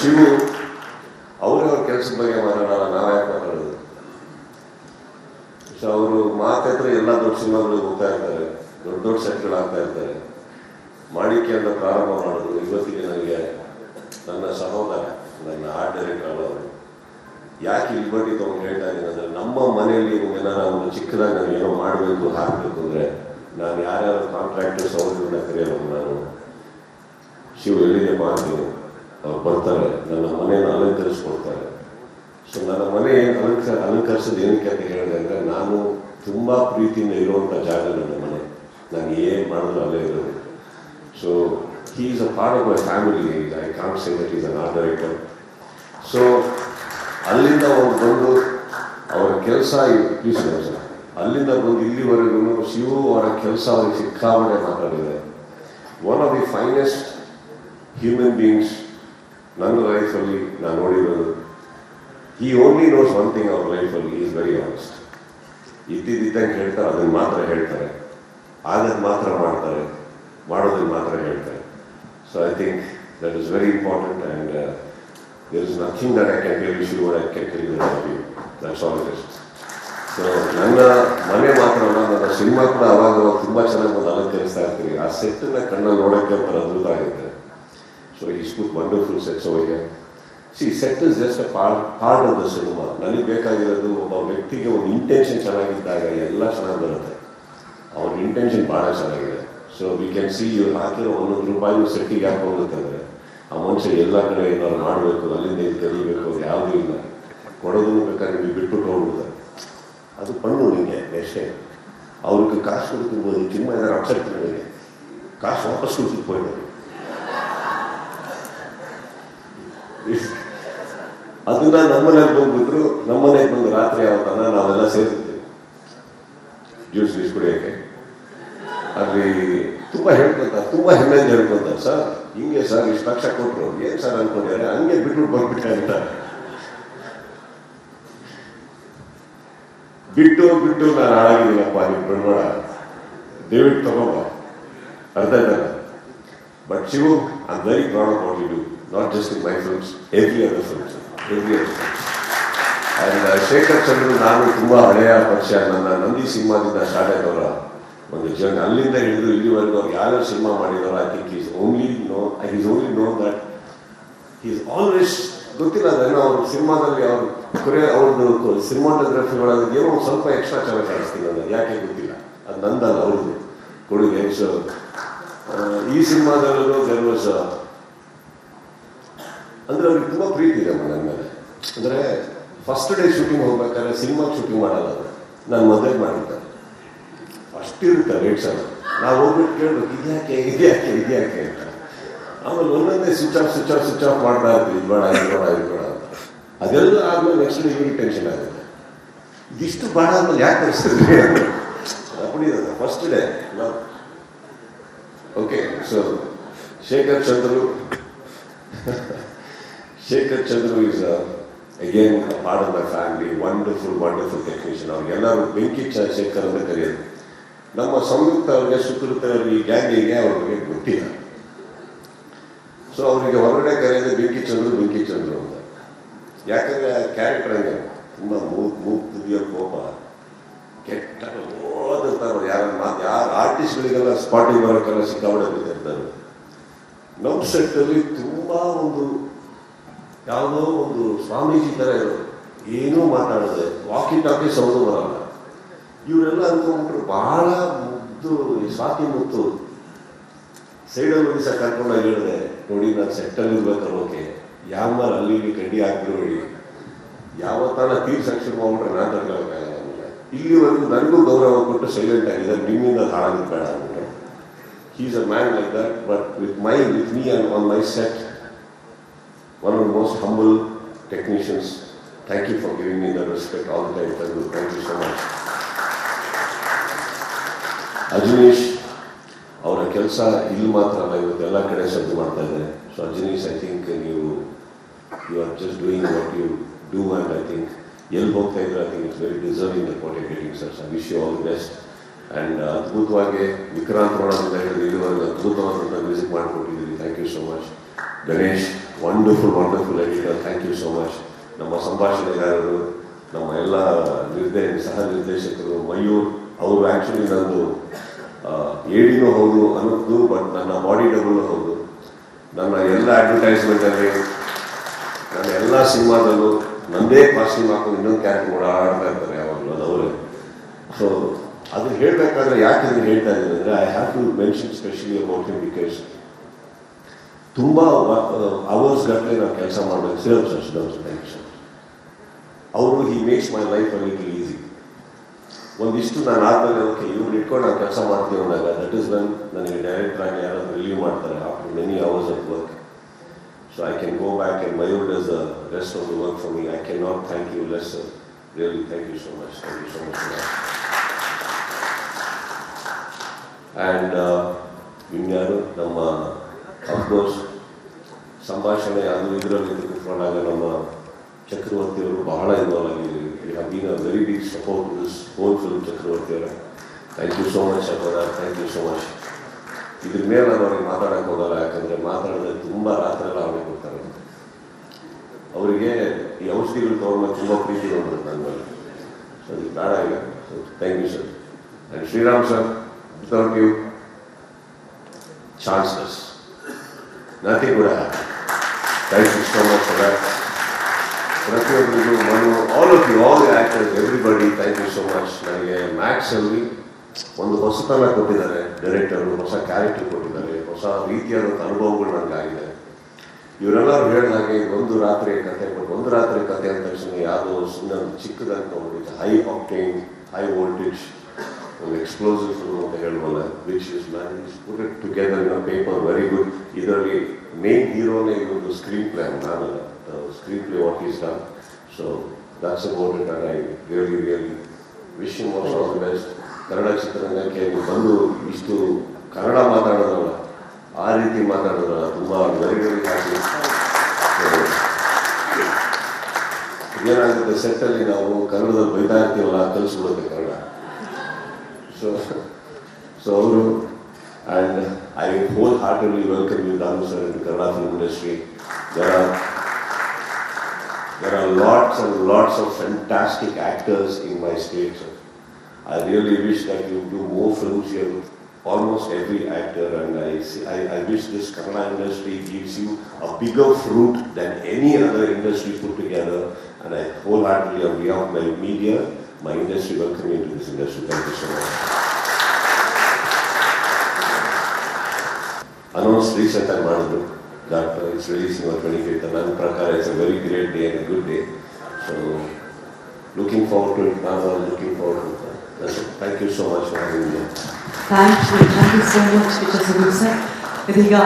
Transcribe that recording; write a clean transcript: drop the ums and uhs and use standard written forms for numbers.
ಶಿವು ಅವ್ರ ಕೆಲಸದ ಬಗ್ಗೆ ಮಾತಾಡೋಣ, ನಾವ್ಯಾಕೆ ಮಾತಾಡೋದು? ಸೊ ಅವರು ಮಾತಾತ್ರ ಎಲ್ಲ ದೊಡ್ಡ ಸಿನಿಮಾಗಳಿಗೆ ಹೋಗ್ತಾ ಇರ್ತಾರೆ, ದೊಡ್ಡ ದೊಡ್ಡ ಸೆಟ್ಗಳಾಗ್ತಾ ಇರ್ತಾರೆ. ಮಾಣಿಕ್ಯ ಅಂತ ಪ್ರಾರಂಭ ಮಾಡಿದ್ರು. ಇವತ್ತಿಗೆ ನನಗೆ ನನ್ನ ಸಹೋದರ, ನನ್ನ ಆರ್ಟ್ ಡೈರೆಕ್ಟರ್ ಅವರು ಯಾಕೆ ಲಿಬರ್ಟಿ ತಗೊಂಡು ಹೇಳ್ತಾ ಇದ್ದೀನಿ ಅಂದರೆ, ನಮ್ಮ ಮನೆಯಲ್ಲಿ ಏನಾರ ಒಂದು ಚಿಕ್ಕದಾಗಿ ನಾನು ಏನೋ ಮಾಡಬೇಕು ಹಾಕಬೇಕು ಅಂದರೆ ನಾನು ಯಾರ್ಯಾರು ಕಾಂಟ್ರಾಕ್ಟರ್ಸ್ ಅವ್ರನ್ನ ಕರೆಯೋದು, ನಾನು ಶಿವ ಎಲ್ಲಿದೆ ಮಾಡ್ತೀನಿ, ಅವ್ರು ಬರ್ತಾರೆ, ನನ್ನ ಮನೆಯನ್ನು ಅಲಂಕರಿಸ್ಕೊಡ್ತಾರೆ. ಸೊ ನನ್ನ ಮನೆ ಅಲಂಕರಿಸೋದು ಏನಕ್ಕೆ ಅಂತ ಹೇಳಿದೆ ಅಂದರೆ, ನಾನು ತುಂಬ ಪ್ರೀತಿಯಿಂದ ಇರುವಂಥ ಜಾಗ ನನ್ನ ಮನೆ. ನಾನು ಏನು ಮಾಡಿದ್ರು ಅಲ್ಲೇ ಇರೋದು. So he is a part of my family. I can't say that he is an art director. So ಅಲ್ಲಿಂದ ಅವ್ರು ಬಂದು ಅವರ ಕೆಲಸ ಪ್ಲೀಸ್ ಸರ್, ಅಲ್ಲಿಂದ ಬಂದು ಇಲ್ಲಿವರೆಗೂ ಶಿವು ಅವರ ಕೆಲಸ ಅವ್ರಿಗೆ ಸಿಕ್ಕಾಪಟ್ಟೆ ಮಾತಾಡಿದೆ. One of the finest human beings ನನ್ನ ಲೈಫಲ್ಲಿ ನಾನು ನೋಡಿರೋದು. he only knows one thing ಅವ್ರ ಲೈಫಲ್ಲಿ, he is very honest. ಇದ್ದಂಗೆ ಹೇಳ್ತಾರೆ, ಅದನ್ನು ಮಾತ್ರ ಹೇಳ್ತಾರೆ, ಆದದ್ದು ಮಾತ್ರ ಮಾಡ್ತಾರೆ, ಮಾಡೋದನ್ನು ಮಾತ್ರ ಹೇಳ್ತಾರೆ. So I think that is very important and there is nothing that I can tell you, Shivu, I can tell you that I you. That's all it is. So ನನ್ನ ಮನೆ ಮಾತ್ರ ಅಲ್ಲ, ನನ್ನ ಸಿನಿಮಾ ಕೂಡ ಅವಾಗ ತುಂಬ ಚೆನ್ನಾಗಿ ಒಂದು ಅಲಂಕರಿಸ್ತಾ ಇರ್ತೀವಿ. ಆ ಸೆಟ್ಟನ್ನ ಕಣ್ಣಲ್ಲಿ ನೋಡೋಕ್ಕೆ ಒಂಥರ ಅದ್ಭುತ ಆಗುತ್ತೆ. So is put wonderful sets ಅವರಿಗೆ. Set is just a part of the cinema. ನನಗೆ ಬೇಕಾಗಿರೋದು ಒಬ್ಬ ವ್ಯಕ್ತಿಗೆ ಒಂದು ಇಂಟೆನ್ಷನ್ ಚೆನ್ನಾಗಿದ್ದಾಗ ಎಲ್ಲ ಚೆನ್ನಾಗಿ ಬರುತ್ತೆ. ಅವ್ರ ಇಂಟೆನ್ಷನ್ ಭಾಳ ಚೆನ್ನಾಗಿದೆ. ಸೊ ವಿ ಕ್ಯಾನ್ ಸಿ ಇವ್ರು ಹಾಕಿರೋ ₹1 ಸೆಟ್ಟಿಗೆ ಯಾಕೆ ಹೋಗುತ್ತಂದರೆ, ಆ ಮನುಷ್ಯ ಎಲ್ಲ ಕಡೆ ಏನಾದ್ರು ಮಾಡಬೇಕು, ಅಲ್ಲಿಂದ ಇಲ್ಲಿ ಕಲಿಬೇಕು, ಅದು ಯಾವುದೂ ಇಲ್ಲ. ಕೊಡೋದನ್ನು ಬೇಕಾದ್ರೆ ನೀವು ಬಿಟ್ಬಿಟ್ಟು ಹೋಗ್ಬಿಡ್ತಾರೆ. ಅದು ಪಣ್ಣು ನಿಮಗೆ ಅಷ್ಟೇ. ಅವ್ರಿಗೆ ಕಾಸು ಕೊಡ್ತಿರ್ಬೋದು, ಚಿನ್ನ ಏನಾರು ಅಪ್ಸೆಟ್ ನನಗೆ ಕಾಸು ವಾಪಸ್ ಕೊಡ್ತಿರ್ಬೋದು. ಅದನ್ನ ನಮ್ಮನೇಲಿ ಬಂದ್ಬಿಟ್ರು, ನಮ್ಮನೆಗೆ ಬಂದು ರಾತ್ರಿ ಯಾವತ್ತನ ನಾವೆಲ್ಲ ಸೇರ್ತಿರ್ತೀವಿ ಜ್ಯೂಸ್ ಗೀಸ್ ಕುಡಿಯೋಕ್ಕೆ. ಅಲ್ಲಿ ತುಂಬ ಹೇಳ್ಕೊತಾರೆ, ತುಂಬ ಹೆಮ್ಮೆಯಿಂದ ಹೇಳ್ಕೊತಾರೆ, ಸರ್ ಹಿಂಗೆ ಸರ್ ಇಷ್ಟು ಲಕ್ಷ ಕೊಟ್ಟರು, ಏನು ಸರ್ ಅನ್ಕೊಂಡಿದ್ದಾರೆ, ಹಂಗೆ ಬಿಟ್ಬಿಟ್ಟು ಬಂದ್ಬಿಟ್ಟೆ ಅಂತ. ಬಿಟ್ಟು ನಾನು ಹಾಳಾಗಿದ್ದೀನಪ್ಪ, ನೀವು ಬಿಡ್ಬೇಡ, ದಯವಿಟ್ಟು ತಗೊಂಬ, ಅರ್ಥ ಆಯ್ತಲ್ಲ. But Shivu, I am very proud of what you do, not just in my films, every other films. And Shekhar Chandru ನಾನು ತುಂಬ ಹಳೆಯ ಪರಿಚಯ. ನನ್ನ ನಂದಿ ಸಿನಿಮಾದಿಂದ ಸ್ಟಾರ್ಟ್ ಆಯ್ತವರ ಒಂದು ಜರ್ನಿ. ಅಲ್ಲಿಂದ ಹಿಡಿದು ಇಲ್ಲಿವರೆಗೂ ಅವ್ರು ಯಾರು ಸಿನಿಮಾ ಮಾಡಿದವರು, I think is only known that is always ಗೊತ್ತಿಲ್ಲ ಅದೇನೋ ಅವ್ರ ಸಿನಿಮಾದಲ್ಲಿ ಅವ್ರದ್ದು ಸಿನಿಮಾಟೋಗ್ರಫಿ ಒಳಗೆ ಏನೋ ಒಂದು ಸ್ವಲ್ಪ ಎಕ್ಸ್ಟ್ರಾ ಚೆನ್ನಾಗಿ ಕಾಣಿಸ್ತೀನಿ ನಾನು, ಯಾಕೆ ಗೊತ್ತಿಲ್ಲ, ಅದು ನಂದಲ್ಲ ಅವ್ರದ್ದು ಕೊಡುಗೆ. ಸೊ ಈ ಸಿನಿಮಾದಲ್ಲೂ ದೇರ್ ಅಂದರೆ ಅವ್ರಿಗೆ ತುಂಬ ಪ್ರೀತಿ ಇದೆ ನನ್ನ ಮೇಲೆ. ಅಂದರೆ ಫಸ್ಟ್ ಡೇ ಶೂಟಿಂಗ್ ಹೋಗ್ಬೇಕಾದ್ರೆ ಸಿನಿಮಾಗೆ ಶೂಟಿಂಗ್ ಮಾಡಲ್ಲ, ನಾನು ಮದುವೆ ಮಾಡಿದ್ದೆ, ಅಷ್ಟಿರುತ್ತೆ ರೇಟ್ಸ್ ಎಲ್ಲ. ನಾವು ಹೋಗ್ಬಿಟ್ಟು ಕೇಳ್ಬೇಕು, ಇದ್ಯಾಕೆ ಅಂತ. ಆಮೇಲೆ ಒಂದೊಂದೇ ಸ್ವಿಚ್ ಆಫ್ ಮಾಡ್ತಾ ಇರ್ತೀವಿ, ಇದು ಬೇಡ ಅಂತ. ಅದೆಲ್ಲ ಆದ್ಮೇಲೆ ನೆಕ್ಸ್ಟ್ ಡೇ ಇವ್ರಿಗೆ ಟೆನ್ಷನ್ ಆಗುತ್ತೆ, ಇದಿಷ್ಟು ಬೇಡ ಆದ್ಮೇಲೆ ಯಾಕೆ ಕಳಿಸ್ತಿದ್ವಿ ಅಪ್ಪಡಿದ first day. Okay, so Shekhar Chandru is again a part of my family, wonderful technician. ಅವ್ರಿಗೆಲ್ಲರೂ ಬೆಂಕಿ ಶೇಖರ್ ಅಂತ ಕರೆಯೋದು. ನಮ್ಮ ಸಂಯುಕ್ತ ಅವ್ರಿಗೆ ಸುಕೃತ ಈ ಗ್ಯಾಂಗಿಗೆ ಅವ್ರಿಗೆ ಗೊತ್ತಿಲ್ಲ. ಸೊ ಅವರಿಗೆ ಹೊರಗಡೆ ಕರೆಯೋದು ಬೆಂಕಿ ಚಂದ್ರು ಅಂತ. ಯಾಕಂದರೆ ಕ್ಯಾರೆಕ್ಟರ್ ಹಂಗೆ ತುಂಬ ಮೂಗ್ತಿದೆಯೋ ಕೋಪ, ಕೆಟ್ಟ ಓದಿರ್ತಾರೆ. ಯಾರು ಆರ್ಟಿಸ್ಟ್ಗಳಿಗೆಲ್ಲ ಸ್ಪಾಟಿಂಗ್ ಬರೋಕ್ಕೆಲ್ಲ ಸಿಕ್ಕಾಪಟ್ಟೆ ಬಿದ್ದಿರ್ತಾರೆ. ನಮ್ಮ ಸೆಟ್ಟಲ್ಲಿ ತುಂಬ ಒಂದು ಯಾವುದೋ ಒಂದು ಸ್ವಾಮೀಜಿ ಥರ ಇರೋದು, ಏನೂ ಮಾತಾಡೋದೆ, ವಾಕಿ ಟಾಕಿ ಸೌದು ಬರೋಲ್ಲ. ಇವರೆಲ್ಲ ಅಂದ್ಕೊಂಡ್ಬಿಟ್ರು ಭಾಳ ಮುದ್ದು, ಸ್ವಾತಿ ಮುತ್ತು. ಸೈಡಲ್ಲಿ ಒಂದು ದಿವಸ ಕರ್ಕೊಂಡಾಗ ಹೇಳಿದೆ, ನೋಡಿ ನಾನು ಸೆಟ್ಟಲ್ಲಿ ಇರ್ಬೇಕಲ್ಲ, ಓಕೆ ಯಾಮಾರ ಅಲ್ಲಿ ಇಲ್ಲಿ ಗಡ್ಡಿ ಹಾಕಿರೋಡಿ ಯಾವತ್ತಾನ ತೀರ್ಸಕ್ಕೆ ಶುರು ಮಾಡ್ಬಿಟ್ರೆ ನಾನು ತಗೊಳ್ಳೋಕ್ಕಾಗಲ್ಲ. ಇಲ್ಲಿವರೆಗೂ ನನಗೂ ಗೌರವ ಕೊಟ್ಟು ಸೈಲೆಂಟ್ ಆಗಿದ್ದಾರೆ, ನಿಮ್ಮಿಂದ ಹಾಳಾಗಿ ಬೇಡ ಅಂದ್ಬಿಟ್ಟು. he is a man like that, but with me and on my set, one of the most humble technicians. Thank you for giving me the respect all the time. Thank you so much. Ajaneesh ಅವರ ಕೆಲಸ ಇಲ್ಲಿ ಮಾತ್ರ ಅಲ್ಲ, ಇವತ್ತು ಎಲ್ಲ ಕಡೆ ಸದ್ದು ಮಾಡ್ತಾ ಇದ್ದಾರೆ. So Ajaneesh, I think you are just doing what you do, and I think ಎಲ್ಲಿ ಹೋಗ್ತಾ ಇದ್ರೆ I think it's very deserving that what you getting sir. I wish you all the best. And ಅದ್ಭುತವಾಗಿ ವಿಕ್ರಾಂತ್ ಮಾಡೋದ್ರಿಂದ ಹಿಡಿದು ಇಲ್ಲಿವರೆಗೂ ಅದ್ಭುತವಾದಂಥ ಮ್ಯೂಸಿಕ್ ಮಾಡಿಕೊಟ್ಟಿದ್ದೀರಿ. Thank you so much. Ganesh, wonderful editor, thank you so much. ನಮ್ಮ ಸಂಭಾಷಣೆಗಾರರು, ನಮ್ಮ ಎಲ್ಲ ಸಹ ನಿರ್ದೇಶಕರು, ಮಯೂರ್ ಅವರು ಆ್ಯಕ್ಚುಲಿ ನಂದು ಏಡಿನೂ ಹೌದು ಅನ್ನೋದು, ಬಟ್ ನನ್ನ ಬಾಡಿ ಡಬಲ್ ಹೌದು. ನನ್ನ ಎಲ್ಲ ಅಡ್ವರ್ಟೈಸ್ಮೆಂಟಲ್ಲಿ, ನನ್ನ ಎಲ್ಲ ಸಿನಿಮಾದಲ್ಲೂ ನನ್ನದೇ ಕಾಸ್ಟ್ಯೂಮ್ ಹಾಕೊಂಡು ಇನ್ನೊಂದು ಕ್ಯಾರೆಕ್ಟರ್ ಓಡಾಡ್ತಾ ಇರ್ತಾರೆ ಯಾವಾಗಲೂ, ಅದು ಅವರೇ. ಸೊ ಅದು ಹೇಳಬೇಕಾದ್ರೆ ಯಾಕೆ ಇದನ್ನು ಹೇಳ್ತಾ ಇದ್ದೀನಿ ಅಂದರೆ, I have to mention specially about him because ತುಂಬ ಅವರ್ಸ್ ಗಟ್ಟಲೆ ನಾವು ಕೆಲಸ ಮಾಡಬೇಕು. Thank you. ಅವರು he makes my life a little easy. ಒಂದಿಷ್ಟು ನಾನು ಆದಮೇಲೆ ಓಕೆ ಇವ್ರು ಇಟ್ಕೊಂಡು ನಾವು ಕೆಲಸ ಮಾಡ್ತೀವಿ ಅಂದಾಗ, ದಟ್ ಈಸ್ ವೆನ್ ನನಗೆ ಡೈರೆಕ್ಟರ್ ಆಗಿ ಯಾರಾದರೂ ರಿಲೀವ್ ಮಾಡ್ತಾರೆ after many hours of work. So I can go back and Mayur does the rest of the work for me. I can not thank you less. Really thank you so much. And ಇನ್ಯಾರು ನಮ್ಮ of course ಸಂಭಾಷಣೆ ಅದು ಇದರಲ್ಲಿ ಕೂತ್ಕೊಂಡಾಗ ನಮ್ಮ ಚಕ್ರವರ್ತಿಯವರು ಬಹಳ involve ಆಗಿದ್ದೀವಿ. You have been a very big support to this whole film, ಚಕ್ರವರ್ತಿಯವರೇ. Thank you so much ಅಪದ, ಥ್ಯಾಂಕ್ ಯು ಸೋ ಮಚ್. ಇದ್ರ ಮೇಲೆ ನಾನು ಅವ್ರಿಗೆ ಮಾತಾಡೋಕ್ಕೆ ಹೋಗಲ್ಲ, ಯಾಕಂದರೆ ಮಾತಾಡಿದ್ರೆ ತುಂಬ ರಾತ್ರೆಲ್ಲ ಅವ್ರಿಗೆ ಕೊಡ್ತಾರೆ. ಅವರಿಗೆ ಈ ಔಷಧಿಗಳು ತೊಗೊಂಡು ತುಂಬ ಪ್ರೀತಿ ಬಂದ್ಬಿಡುತ್ತೆ ನನ್ನ ಮೇಲೆ. ಸೊ ಅದು ಬೇಡ ಇಲ್ಲ. So thank you sir. And Shriram sir, without you chances nothing would have happened. Thank you so much for that. ಪ್ರತಿಯೊಬ್ಬರಿಗೂ, Manu, all of you, all the actors, everybody, thank you so much. ನನಗೆ ಮ್ಯಾಕ್ಸಲ್ಲಿ ಒಂದು ಹೊಸತನ ಕೊಟ್ಟಿದ್ದಾರೆ director, ಹೊಸ character ಕೊಟ್ಟಿದ್ದಾರೆ, ಹೊಸ ರೀತಿಯಾದಂಥ ಅನುಭವಗಳು ನನಗಾಗಿದೆ. ಇವರೆಲ್ಲರೂ ಹೇಳಿದಾಗೆ ಒಂದು ರಾತ್ರಿ ಕತೆ, ಬಟ್ ಒಂದು ರಾತ್ರಿ ಕತೆ ಅಂದ ತಕ್ಷಣ ಯಾವುದೋ ಸುಮ್ಮನೆ ಒಂದು ಚಿಕ್ಕದಾಗಿ ತೊಗೊಂಡಿದ್ದು, ಹೈ ಆಕ್ಟೇನ್, ಹೈ ವೋಲ್ಟೇಜ್, ಒಂದು ಎಕ್ಸ್ಪ್ಲೋಸಿವ್ ಫಿಲ್ಮ್ ಅಂತ ಹೇಳ್ಬೋಲ್ಲ, which is manage put it together in a paper, very good. ಇದರಲ್ಲಿ ಮೇನ್ ಹೀರೋನೇ ಇವೊಂದು ಸ್ಕ್ರೀನ್ ಪ್ಲೇ, ನಾನಲ್ಲ, screen play what is done. So that's about it. And I really wish him also all the best. Kannada ಚಿತ್ರರಂಗಕ್ಕೆ ಬಂದು ಇಷ್ಟು ಕನ್ನಡ ಮಾತಾಡೋದಲ್ಲ, ಆ ರೀತಿ ಮಾತಾಡೋದಲ್ಲ, ತುಂಬ ವೆರಿ ಹ್ಯಾಪಿ. ಏನಾಗುತ್ತೆ ಸೆಟ್ಟಲ್ಲಿ ನಾವು ಕನ್ನಡದಲ್ಲಿ ಬೈತಾ ಇರ್ತೀವಲ್ಲ, ಕಲಿಸ್ಬಿಡುತ್ತೆ ಕನ್ನಡ. So ಅವರು, and I wholeheartedly welcome you, Danu sir, into Kannada film industry. There are lots and lots of fantastic actors in my state, sir. I really wish that you do more films here with almost every actor, and I wish this Kannada industry gives you a bigger fruit than any other industry put together. And I wholeheartedly, on behalf of my media, my industry, welcome you into this industry. Thank you so much. Announced recent time ಮಾಡಿದ್ರು that it's releasing on 25th, and ನನ್ನ ಪ್ರಕಾರ it's a very great day and a good day. So looking forward to it. Now I'm looking forward to it. That's it. Thank you so much for having me. Thank you so much, Mr. Sabu sir.